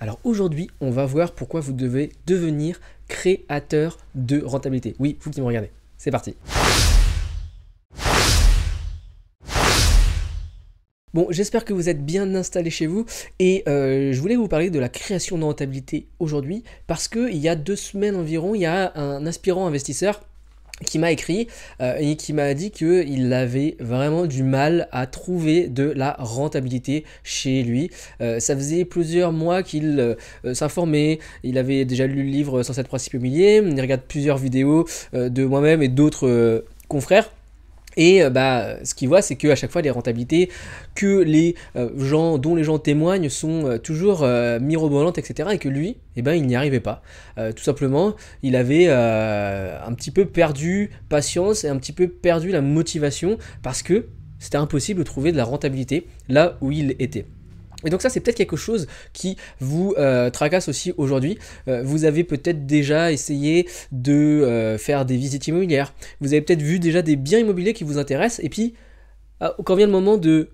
Alors aujourd'hui, on va voir pourquoi vous devez devenir créateur de rentabilité. Oui, vous qui me regardez. C'est parti. Bon, j'espère que vous êtes bien installé chez vous et je voulais vous parler de la création de rentabilité aujourd'hui parce qu'il y a 2 semaines environ, il y a un aspirant investisseur qui m'a écrit et qui m'a dit qu'il avait vraiment du mal à trouver de la rentabilité chez lui. Ça faisait plusieurs mois qu'il s'informait, il avait déjà lu le livre 107 principes immobiliers, il regarde plusieurs vidéos de moi-même et d'autres confrères. Et ce qu'il voit, c'est qu'à chaque fois, les rentabilités que les gens, dont les gens témoignent sont toujours mirobolantes, etc. Et que lui, il n'y arrivait pas. Tout simplement, il avait un petit peu perdu patience et un petit peu perdu la motivation parce que c'était impossible de trouver de la rentabilité là où il était. Et donc ça, c'est peut-être quelque chose qui vous tracasse aussi aujourd'hui. Vous avez peut-être déjà essayé de faire des visites immobilières. Vous avez peut-être vu déjà des biens immobiliers qui vous intéressent. Et puis, quand vient le moment de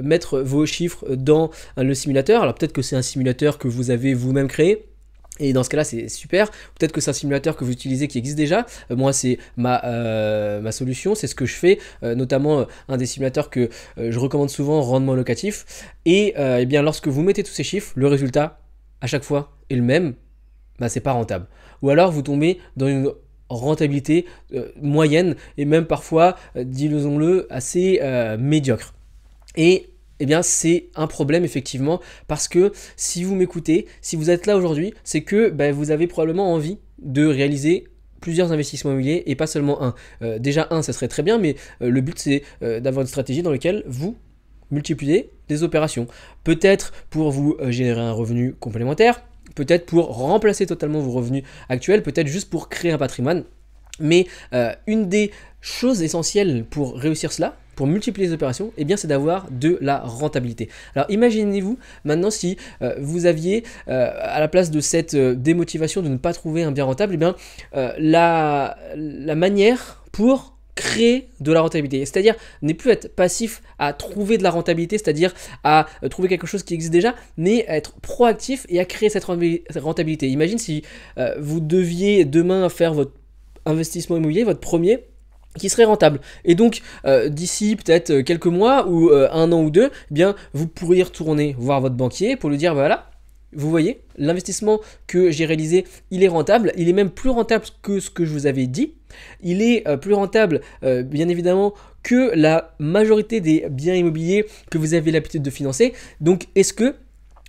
mettre vos chiffres dans le simulateur, alors peut-être que c'est un simulateur que vous avez vous-même créé. Et dans ce cas-là, c'est super. Peut-être que c'est un simulateur que vous utilisez qui existe déjà. Moi, c'est ma solution, c'est ce que je fais. Notamment, un des simulateurs que je recommande souvent, rendement locatif. Et bien, lorsque vous mettez tous ces chiffres, le résultat, à chaque fois, est le même. C'est pas rentable. Ou alors, vous tombez dans une rentabilité moyenne et même parfois, disons-le, assez médiocre. Et c'est un problème effectivement parce que si vous m'écoutez, si vous êtes là aujourd'hui, c'est que vous avez probablement envie de réaliser plusieurs investissements immobiliers et pas seulement un. Déjà un, ça serait très bien, mais le but c'est d'avoir une stratégie dans laquelle vous multipliez les opérations. Peut-être pour vous générer un revenu complémentaire, peut-être pour remplacer totalement vos revenus actuels, peut-être juste pour créer un patrimoine. Mais une des choses essentielles pour réussir cela, pour multiplier les opérations, c'est d'avoir de la rentabilité. Alors imaginez-vous maintenant si vous aviez à la place de cette démotivation de ne pas trouver un bien rentable, la manière pour créer de la rentabilité, c'est-à-dire ne plus être passif à trouver de la rentabilité, c'est-à-dire à trouver quelque chose qui existe déjà, mais à être proactif et à créer cette rentabilité. Imagine si vous deviez demain faire votre investissement immobilier, votre premier, qui serait rentable. Et donc, d'ici peut-être quelques mois ou 1 an ou 2, vous pourriez retourner voir votre banquier pour lui dire, voilà, vous voyez, l'investissement que j'ai réalisé, il est rentable, il est même plus rentable que ce que je vous avais dit, il est plus rentable, bien évidemment, que la majorité des biens immobiliers que vous avez l'habitude de financer. Donc, est-ce que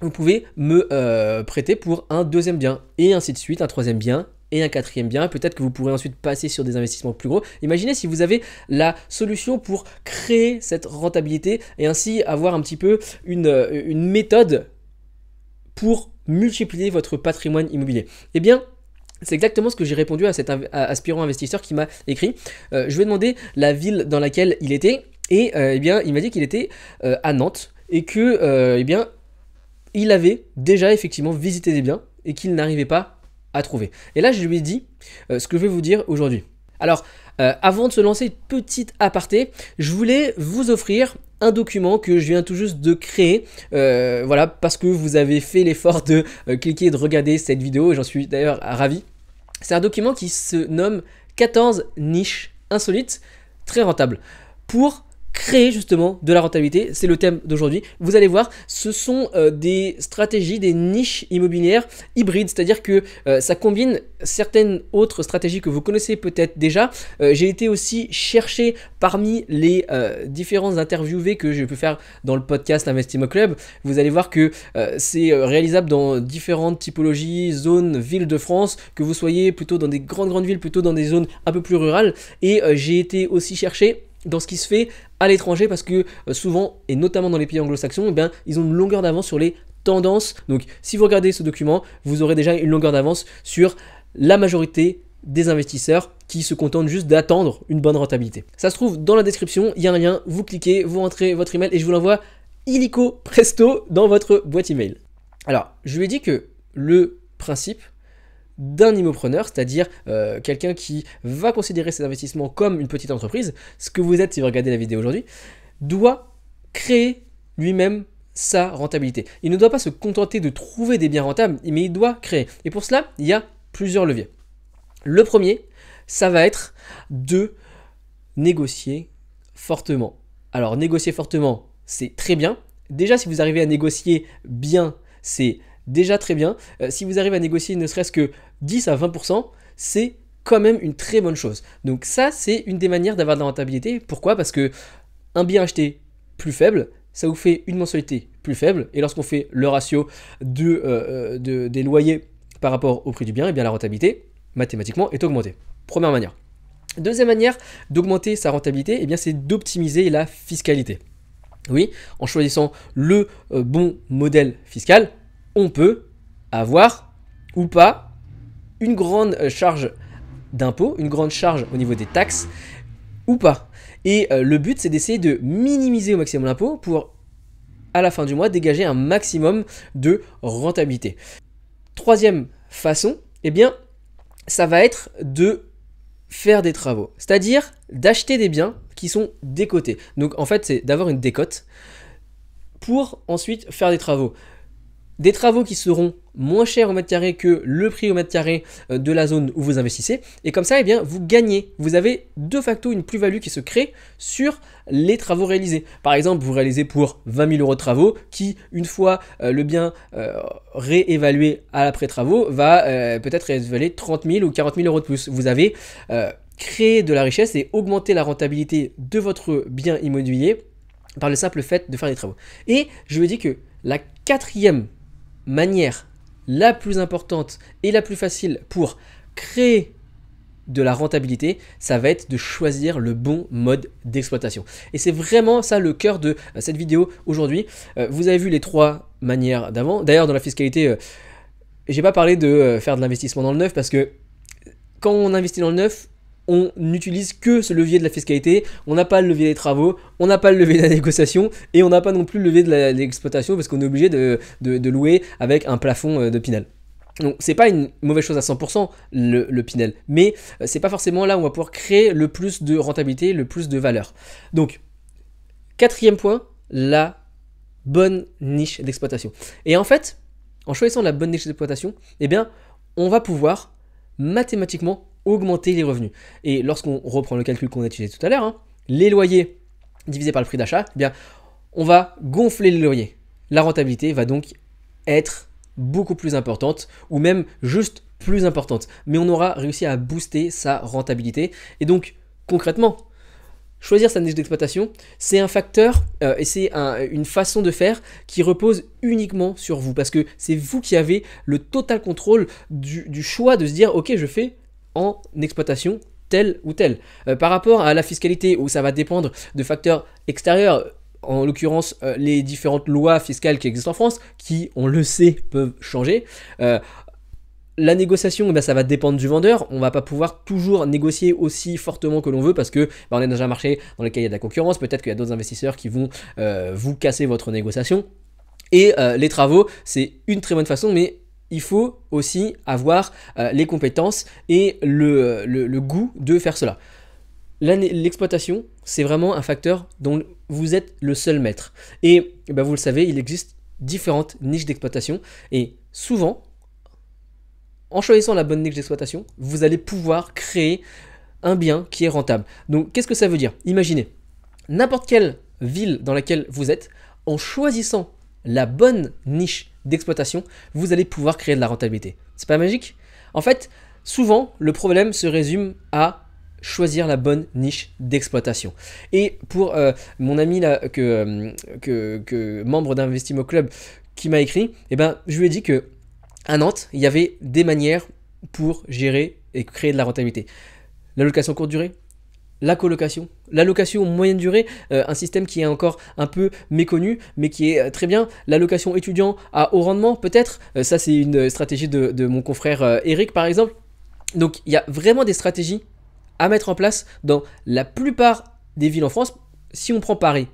vous pouvez me prêter pour un 2e bien, et ainsi de suite, un 3e bien, et un 4e bien, peut-être que vous pourrez ensuite passer sur des investissements plus gros. Imaginez si vous avez la solution pour créer cette rentabilité et ainsi avoir un petit peu une méthode pour multiplier votre patrimoine immobilier. C'est exactement ce que j'ai répondu à cet aspirant investisseur qui m'a écrit. Je lui ai demandé la ville dans laquelle il était et il m'a dit qu'il était à Nantes et que il avait déjà effectivement visité des biens et qu'il n'arrivait pas à trouver. Et là, je lui ai dit ce que je vais vous dire aujourd'hui. Alors, avant de se lancer, petite aparté, je voulais vous offrir un document que je viens tout juste de créer, parce que vous avez fait l'effort de cliquer et de regarder cette vidéo, et j'en suis d'ailleurs ravi. C'est un document qui se nomme 14 niches insolites très rentables pour créer justement de la rentabilité, c'est le thème d'aujourd'hui. Vous allez voir, ce sont des stratégies, des niches immobilières hybrides, c'est-à-dire que ça combine certaines autres stratégies que vous connaissez peut-être déjà. J'ai été aussi chercher parmi les différents interviewés que je peux faire dans le podcast Investimo Club. Vous allez voir que c'est réalisable dans différentes typologies, zones, villes de France, que vous soyez plutôt dans des grandes villes, plutôt dans des zones un peu plus rurales. Et j'ai été aussi chercher dans ce qui se fait à l'étranger parce que souvent, et notamment dans les pays anglo-saxons, ils ont une longueur d'avance sur les tendances. Donc si vous regardez ce document, vous aurez déjà une longueur d'avance sur la majorité des investisseurs qui se contentent juste d'attendre une bonne rentabilité. Ça se trouve dans la description, il y a un lien, vous cliquez, vous rentrez votre email et je vous l'envoie illico presto dans votre boîte email. Alors, je lui ai dit que le principe d'un immopreneur, c'est-à-dire quelqu'un qui va considérer ses investissements comme une petite entreprise, ce que vous êtes si vous regardez la vidéo aujourd'hui, doit créer lui-même sa rentabilité. Il ne doit pas se contenter de trouver des biens rentables, mais il doit créer. Et pour cela, il y a plusieurs leviers. Le premier, ça va être de négocier fortement. Alors, négocier fortement, c'est très bien. Déjà, si vous arrivez à négocier bien, c'est déjà très bien. Si vous arrivez à négocier ne serait-ce que 10 à 20%, c'est quand même une très bonne chose. Donc ça, c'est une des manières d'avoir de la rentabilité. Pourquoi? Parce que un bien acheté plus faible, ça vous fait une mensualité plus faible. Et lorsqu'on fait le ratio des loyers par rapport au prix du bien, et bien la rentabilité, mathématiquement, est augmentée. Première manière. Deuxième manière d'augmenter sa rentabilité, eh bien, c'est d'optimiser la fiscalité. Oui, en choisissant le bon modèle fiscal, on peut avoir ou pas une grande charge d'impôt, une grande charge au niveau des taxes ou pas. Et le but, c'est d'essayer de minimiser au maximum l'impôt pour, à la fin du mois, dégager un maximum de rentabilité. Troisième façon, eh bien, ça va être de faire des travaux, c'est-à-dire d'acheter des biens qui sont décotés. Donc en fait, c'est d'avoir une décote pour ensuite faire des travaux. Des travaux qui seront moins chers au mètre carré que le prix au mètre carré de la zone où vous investissez. Et comme ça, eh bien, vous gagnez. Vous avez de facto une plus-value qui se crée sur les travaux réalisés. Par exemple, vous réalisez pour 20 000 euros de travaux qui, une fois le bien réévalué à l'après-travaux, va peut-être réévaluer 30 000 ou 40 000 euros de plus. Vous avez créé de la richesse et augmenté la rentabilité de votre bien immobilier par le simple fait de faire des travaux. Et je vous dis que la quatrième manière la plus importante et la plus facile pour créer de la rentabilité, ça va être de choisir le bon mode d'exploitation. Et c'est vraiment ça le cœur de cette vidéo aujourd'hui. Vous avez vu les trois manières d'avant. D'ailleurs, dans la fiscalité, j'ai pas parlé de faire de l'investissement dans le neuf parce que quand on investit dans le neuf, on n'utilise que ce levier de la fiscalité, on n'a pas le levier des travaux, on n'a pas le levier de la négociation et on n'a pas non plus le levier de l'exploitation parce qu'on est obligé de louer avec un plafond de Pinel. Donc c'est pas une mauvaise chose à 100% le Pinel, mais c'est pas forcément là où on va pouvoir créer le plus de rentabilité, le plus de valeur. Donc, quatrième point, la bonne niche d'exploitation. Et en fait, en choisissant la bonne niche d'exploitation, eh bien, on va pouvoir mathématiquement augmenter les revenus. Et lorsqu'on reprend le calcul qu'on a utilisé tout à l'heure, les loyers divisés par le prix d'achat, eh bien, on va gonfler les loyers. La rentabilité va donc être beaucoup plus importante ou même juste plus importante. Mais on aura réussi à booster sa rentabilité. Et donc, concrètement, choisir sa niche d'exploitation, c'est un facteur et c'est une façon de faire qui repose uniquement sur vous. Parce que c'est vous qui avez le total contrôle du choix de se dire « Ok, je fais en exploitation telle ou telle ». Par rapport à la fiscalité où ça va dépendre de facteurs extérieurs, en l'occurrence les différentes lois fiscales qui existent en France, qui, on le sait, peuvent changer. La négociation, ça va dépendre du vendeur. On ne va pas pouvoir toujours négocier aussi fortement que l'on veut parce que on est dans un marché dans lequel il y a de la concurrence. Peut-être qu'il y a d'autres investisseurs qui vont vous casser votre négociation. Et les travaux, c'est une très bonne façon, mais il faut aussi avoir les compétences et le goût de faire cela. L'exploitation, c'est vraiment un facteur dont vous êtes le seul maître. Et vous le savez, il existe différentes niches d'exploitation. Et souvent, en choisissant la bonne niche d'exploitation, vous allez pouvoir créer un bien qui est rentable. Donc, qu'est-ce que ça veut dire? Imaginez, n'importe quelle ville dans laquelle vous êtes, en choisissant la bonne niche d'exploitation, vous allez pouvoir créer de la rentabilité. C'est pas magique? En fait, souvent, le problème se résume à choisir la bonne niche d'exploitation. Et pour mon ami là, membre d'Investimo Club qui m'a écrit, je lui ai dit que à Nantes, il y avait des manières pour gérer et créer de la rentabilité. La location courte durée, la colocation, la location moyenne durée, un système qui est encore un peu méconnu, mais qui est très bien. La location étudiant à haut rendement, peut-être. Ça, c'est une stratégie de mon confrère Eric, par exemple. Donc, il y a vraiment des stratégies à mettre en place dans la plupart des villes en France. Si on prend Paris,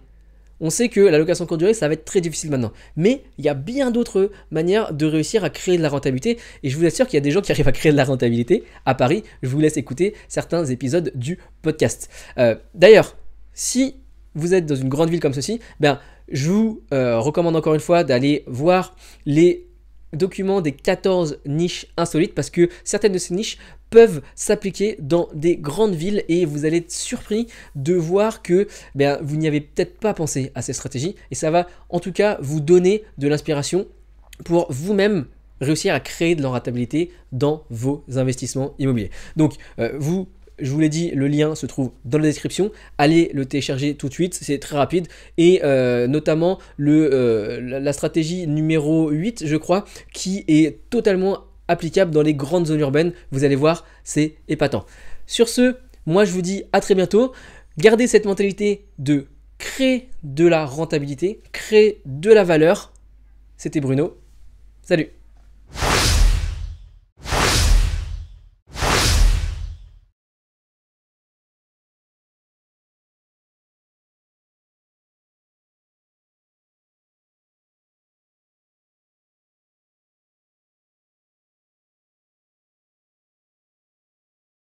on sait que la location courte durée, ça va être très difficile maintenant. Mais il y a bien d'autres manières de réussir à créer de la rentabilité. Et je vous assure qu'il y a des gens qui arrivent à créer de la rentabilité à Paris. Je vous laisse écouter certains épisodes du podcast. D'ailleurs, si vous êtes dans une grande ville comme ceci, Je vous recommande encore une fois d'aller voir les documents des 14 niches insolites parce que certaines de ces niches peuvent s'appliquer dans des grandes villes et vous allez être surpris de voir que vous n'y avez peut-être pas pensé à ces stratégies et ça va en tout cas vous donner de l'inspiration pour vous-même réussir à créer de la rentabilité dans vos investissements immobiliers. Donc je vous l'ai dit, le lien se trouve dans la description. Allez le télécharger tout de suite, c'est très rapide. Et notamment la stratégie numéro 8, je crois, qui est totalement applicable dans les grandes zones urbaines. Vous allez voir, c'est épatant. Sur ce, moi je vous dis à très bientôt. Gardez cette mentalité de créer de la rentabilité, créer de la valeur. C'était Bruno. Salut!